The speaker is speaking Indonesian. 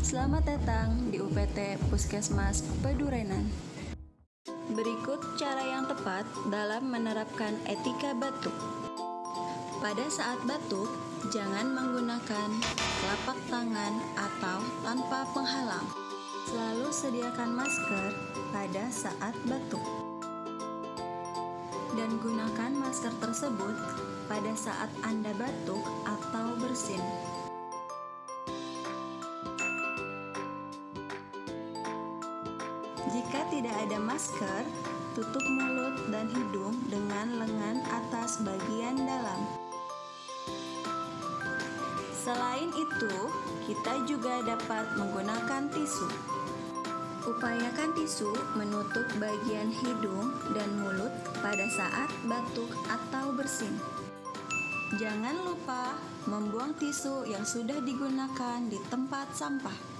Selamat datang di UPT Puskesmas Pedurenan. Berikut cara yang tepat dalam menerapkan etika batuk. Pada saat batuk, jangan menggunakan telapak tangan atau tanpa penghalang. Selalu sediakan masker pada saat batuk. Dan gunakan masker tersebut pada saat Anda batuk atau bersin. Jika tidak ada masker, tutup mulut dan hidung dengan lengan atas bagian dalam. Selain itu, kita juga dapat menggunakan tisu. Upayakan tisu menutup bagian hidung dan mulut pada saat batuk atau bersin. Jangan lupa membuang tisu yang sudah digunakan di tempat sampah.